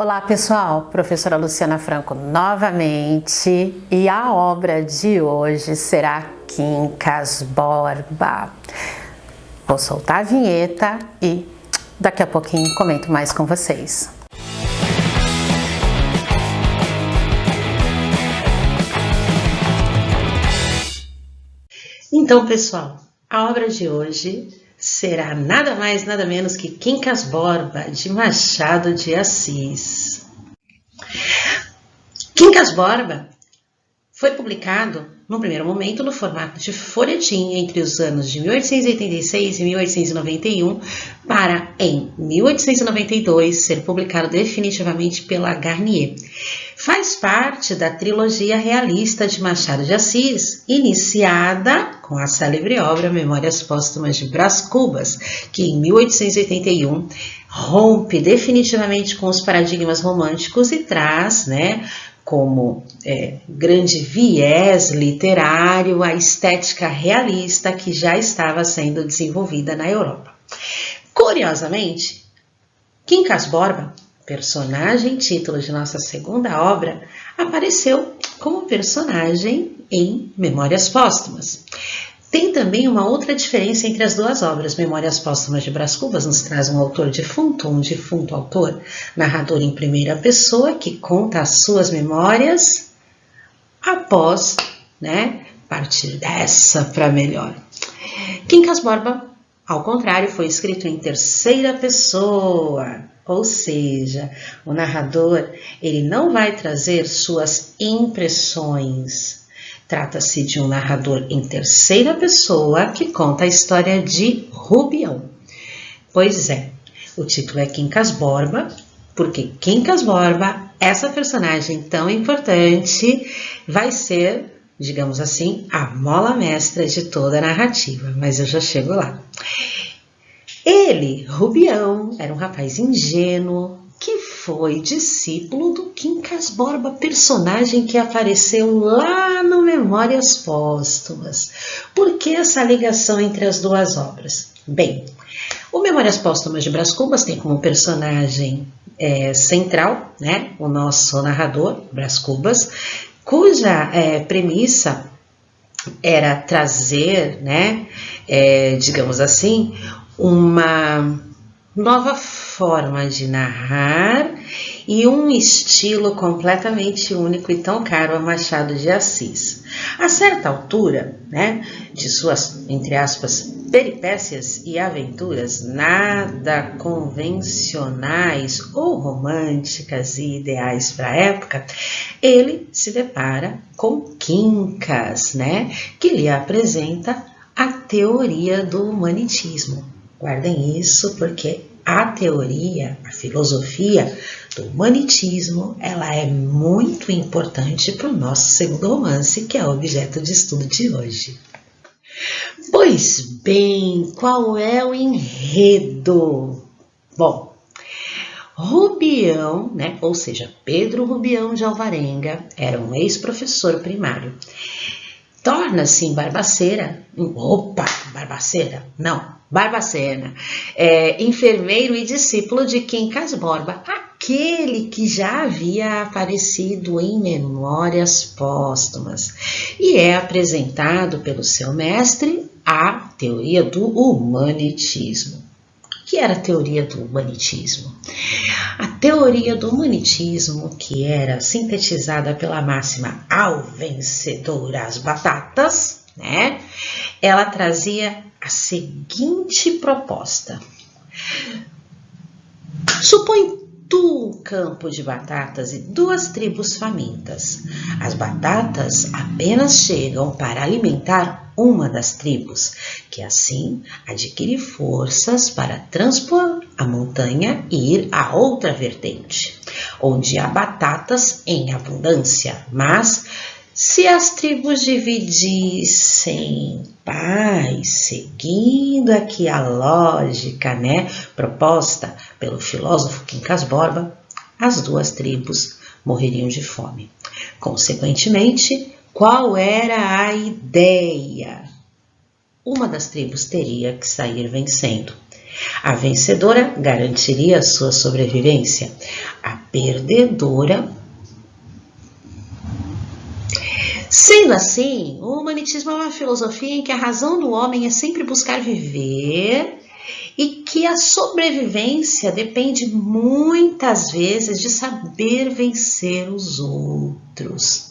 Olá pessoal, professora Luciana Franco novamente, e a obra de hoje será Quincas Borba. Vou soltar a vinheta e daqui a pouquinho comento mais com vocês. Então pessoal, a obra de hoje será nada mais, nada menos que Quincas Borba, de Machado de Assis. Quincas Borba foi publicado, no primeiro momento, no formato de folhetim entre os anos de 1886 e 1891, para, em 1892, ser publicado definitivamente pela Garnier. Faz parte da trilogia realista de Machado de Assis, iniciada com a célebre obra Memórias Póstumas de Brás Cubas, que em 1881 rompe definitivamente com os paradigmas românticos e traz, como grande viés literário a estética realista que já estava sendo desenvolvida na Europa. Curiosamente, Quincas Borba, personagem título de nossa segunda obra, apareceu como personagem em Memórias Póstumas. Tem também uma outra diferença entre as duas obras. Memórias Póstumas de Brás Cubas nos traz um autor defunto, um defunto autor, narrador em primeira pessoa, que conta as suas memórias após, partir dessa para melhor. Quincas Borba, ao contrário, foi escrito em terceira pessoa, ou seja, o narrador ele não vai trazer suas impressões. Trata-se de um narrador em terceira pessoa que conta a história de Rubião. Pois é, o título é Quincas Borba, porque Quincas Borba, essa personagem tão importante, vai ser, digamos assim, a mola mestra de toda a narrativa, mas eu já chego lá. Ele, Rubião, era um rapaz ingênuo, que foi discípulo do Quincas Borba, personagem que apareceu lá no Memórias Póstumas. Por que essa ligação entre as duas obras? Bem, o Memórias Póstumas de Brás Cubas tem como personagem central, o nosso narrador, Brás Cubas, cuja premissa era trazer, digamos assim, uma nova forma de narrar e um estilo completamente único e tão caro a Machado de Assis. A certa altura, de suas, entre aspas, peripécias e aventuras nada convencionais ou românticas e ideais para a época, ele se depara com Quincas, que lhe apresenta a teoria do humanitismo. Guardem isso porque a teoria, a filosofia do humanitismo, ela é muito importante para o nosso segundo romance, que é o objeto de estudo de hoje. Pois bem, qual é o enredo? Bom, Rubião, ou seja, Pedro Rubião de Alvarenga, era um ex-professor primário. Torna-se em Barbacena, Barbacena, enfermeiro e discípulo de Quincas Borba, aquele que já havia aparecido em Memórias Póstumas, e é apresentado pelo seu mestre a teoria do humanitismo. O que era a teoria do humanitismo? A teoria do humanitismo, que era sintetizada pela máxima ao vencedor as batatas, ela trazia a seguinte proposta. Supõe tu um campo de batatas e duas tribos famintas. As batatas apenas chegam para alimentar uma das tribos, que assim adquire forças para transpor a montanha e ir a outra vertente, onde há batatas em abundância, mas se as tribos dividissem paz, seguindo aqui a lógica, proposta pelo filósofo Quincas Borba, as duas tribos morreriam de fome. Consequentemente, qual era a ideia? Uma das tribos teria que sair vencendo. A vencedora garantiria sua sobrevivência. A perdedora... Sendo assim, o humanitismo é uma filosofia em que a razão do homem é sempre buscar viver e que a sobrevivência depende muitas vezes de saber vencer os outros.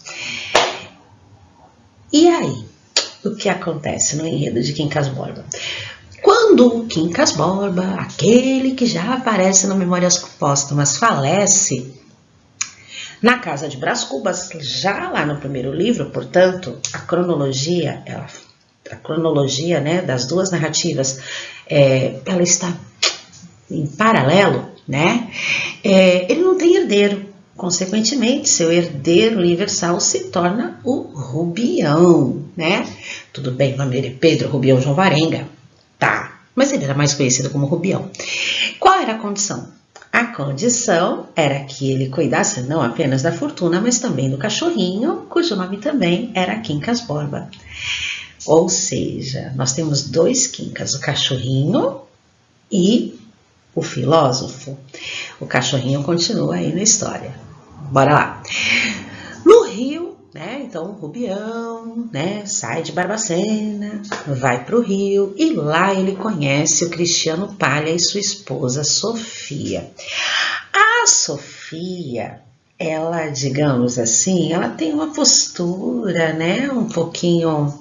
E aí, o que acontece no enredo de Quincas Borba? Quando o Quincas Borba, aquele que já aparece no Memórias Póstumas, falece na casa de Brás Cubas, já lá no primeiro livro, portanto, a cronologia, né, das duas narrativas, ela está em paralelo, né? Ele não tem herdeiro. Consequentemente, seu herdeiro universal se torna o Rubião, né? Tudo bem, o nome dele é Pedro Rubião João Varenga, tá? Mas ele era mais conhecido como Rubião. Qual era a condição? A condição era que ele cuidasse não apenas da fortuna, mas também do cachorrinho, cujo nome também era Quincas Borba. Ou seja, nós temos dois Quincas, o cachorrinho e o filósofo. O cachorrinho continua aí na história. Bora lá. No Rio, né, então o Rubião, né, sai de Barbacena, vai para o Rio e lá ele conhece o Cristiano Palha e sua esposa Sofia. A Sofia, ela, digamos assim, ela tem uma postura, né, um pouquinho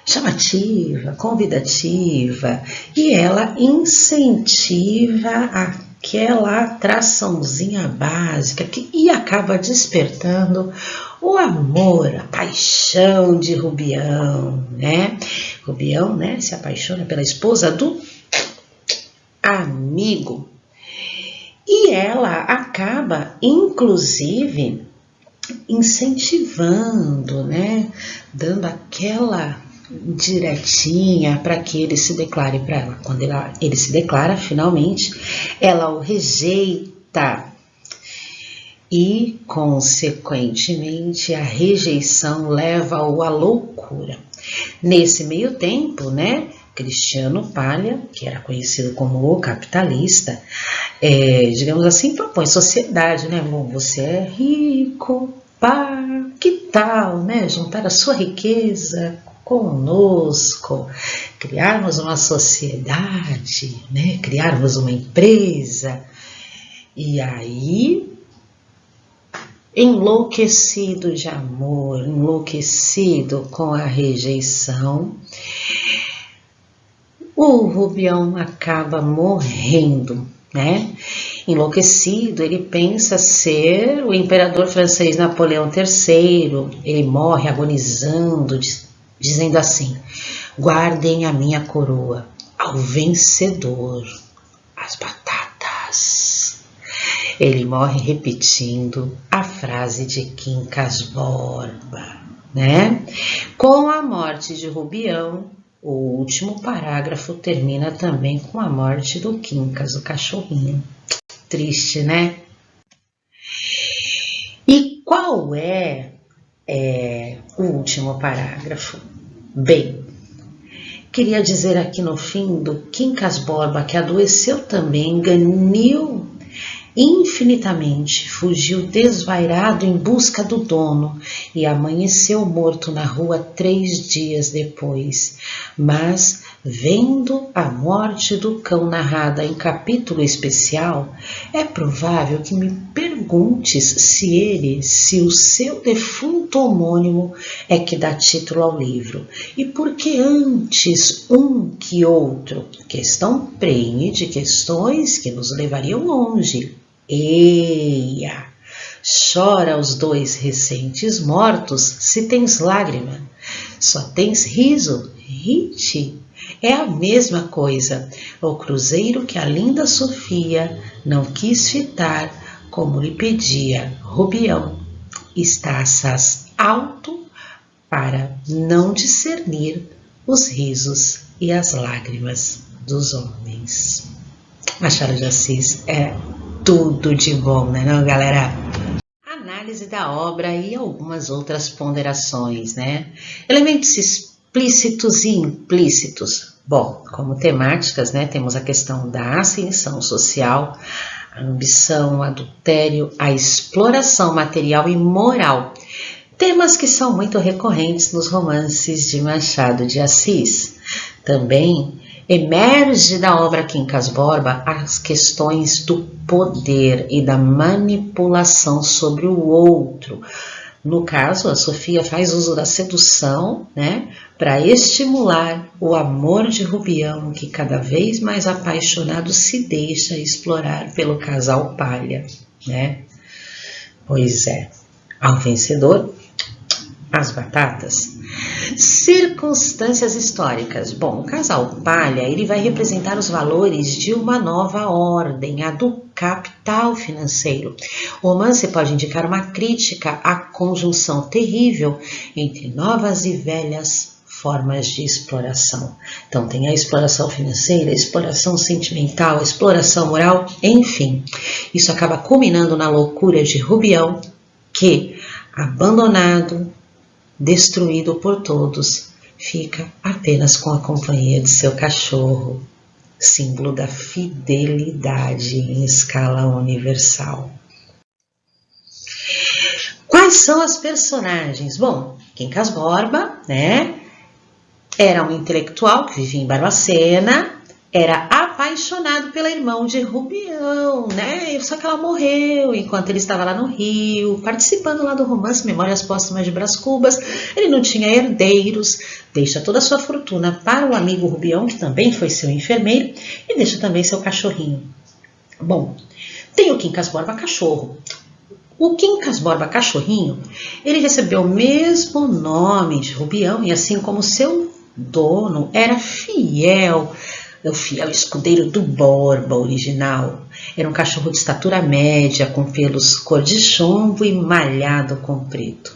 chamativa, convidativa, e ela incentiva aquela atraçãozinha básica e acaba despertando o amor, a paixão de Rubião, né? Rubião, né, se apaixona pela esposa do amigo. E ela acaba, inclusive, incentivando, né, dando aquela diretinha para que ele se declare para ela. Quando ele se declara, finalmente, ela o rejeita e, consequentemente, a rejeição leva-o à loucura. Nesse meio tempo, né, Cristiano Palha, que era conhecido como o capitalista, digamos assim, propõe sociedade, né? Bom, você é rico, pá, que tal, né? Juntar a sua riqueza conosco, criarmos uma sociedade, né? Criarmos uma empresa. E aí, enlouquecido de amor, enlouquecido com a rejeição, o Rubião acaba morrendo, né? Enlouquecido, ele pensa ser o imperador francês Napoleão III. Ele morre agonizando, dizendo assim: guardem a minha coroa, ao vencedor as batatas. Ele morre repetindo a frase de Quincas Borba, né? Com a morte de Rubião, o último parágrafo termina também com a morte do Quincas, o cachorrinho. Triste, né? E qual é o último parágrafo? Bem, queria dizer aqui no fim do Quincas Borba, que adoeceu também, ganhou infinitamente, fugiu desvairado em busca do dono e amanheceu morto na rua 3 dias depois. Mas, vendo a morte do cão narrada em capítulo especial, é provável que me perguntes se o seu defunto homônimo é que dá título ao livro, e por que antes um que outro? Questão prenhe de questões que nos levariam longe. Eia! Chora os dois recentes mortos se tens lágrima. Só tens riso, ri-te. É a mesma coisa. O cruzeiro que a linda Sofia não quis fitar, como lhe pedia Rubião, está assaz alto para não discernir os risos e as lágrimas dos homens. Machado de Assis é tudo de bom, né, não, galera? Análise da obra e algumas outras ponderações, né? Elementos explícitos e implícitos. Bom, como temáticas, né, temos a questão da ascensão social, a ambição, o adultério, a exploração material e moral. Temas que são muito recorrentes nos romances de Machado de Assis. Também emerge da obra Quincas Borba as questões do poder e da manipulação sobre o outro. No caso, a Sofia faz uso da sedução, né, para estimular o amor de Rubião, que cada vez mais apaixonado se deixa explorar pelo casal Palha, né? Pois é, ao vencedor, as batatas. Circunstâncias históricas. Bom, o casal Palha, ele vai representar os valores de uma nova ordem, a do capital financeiro. O romance pode indicar uma crítica à conjunção terrível entre novas e velhas formas de exploração. Então tem a exploração financeira, a exploração sentimental, a exploração moral, enfim. Isso acaba culminando na loucura de Rubião, que, abandonado, destruído por todos, fica apenas com a companhia de seu cachorro, símbolo da fidelidade em escala universal. Quais são as personagens? Bom, Quincas Borba, né, era um intelectual que vivia em Barbacena, era apaixonado pela irmã de Rubião, né? Só que ela morreu enquanto ele estava lá no Rio, participando lá do romance Memórias Póstumas de Brás Cubas. Ele não tinha herdeiros, deixa toda a sua fortuna para o amigo Rubião, que também foi seu enfermeiro, e deixa também seu cachorrinho. Bom, tem o Quincas Borba cachorro. O Quincas Borba cachorrinho, ele recebeu o mesmo nome de Rubião, e assim como seu dono era fiel, o fiel escudeiro do Borba original. Era um cachorro de estatura média, com pelos cor de chumbo e malhado com preto.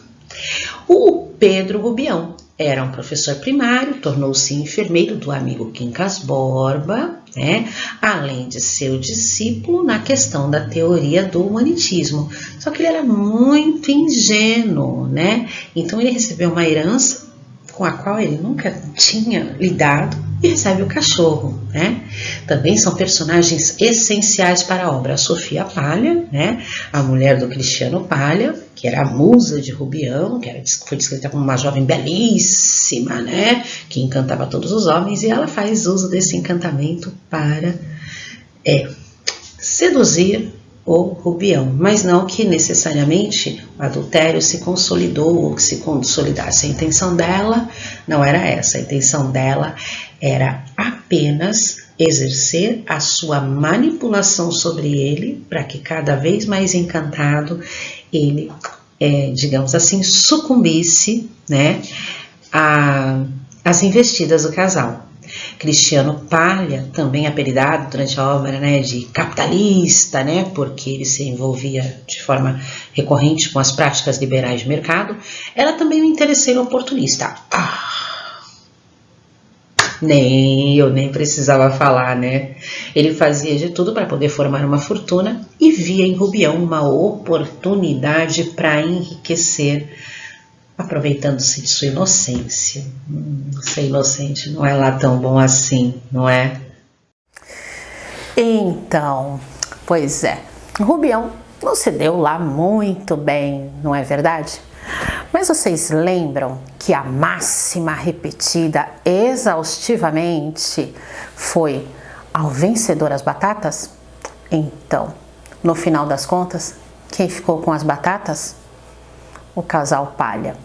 O Pedro Rubião era um professor primário, tornou-se enfermeiro do amigo Quincas Borba, né? Além de seu discípulo na questão da teoria do humanitismo. Só que ele era muito ingênuo, né? Então ele recebeu uma herança com a qual ele nunca tinha lidado e recebe o cachorro, né? Também são personagens essenciais para a obra. A Sofia Palha, né? A mulher do Cristiano Palha, que era a musa de Rubião, que foi descrita como uma jovem belíssima, né? Que encantava todos os homens, e ela faz uso desse encantamento para seduzir o Rubião, mas não que necessariamente o adultério se consolidou ou que se consolidasse. A intenção dela não era essa, a intenção dela era apenas exercer a sua manipulação sobre ele, para que cada vez mais encantado ele, digamos assim, sucumbisse, né, às investidas do casal. Cristiano Palha, também apelidado durante a obra, né, de capitalista, né, porque ele se envolvia de forma recorrente com as práticas liberais de mercado, era também um interesseiro oportunista. Eu nem precisava falar, né? Ele fazia de tudo para poder formar uma fortuna e via em Rubião uma oportunidade para enriquecer, aproveitando-se de sua inocência. Ser inocente não é lá tão bom assim, não é? Então, pois é, Rubião não se deu lá muito bem, não é verdade? Mas vocês lembram que a máxima repetida exaustivamente foi ao vencedor as batatas? Então, no final das contas, quem ficou com as batatas? O casal Palha.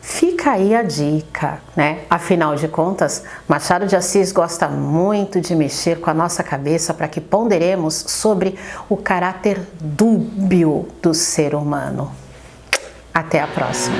Fica aí a dica, né? Afinal de contas, Machado de Assis gosta muito de mexer com a nossa cabeça para que ponderemos sobre o caráter dúbio do ser humano. Até a próxima!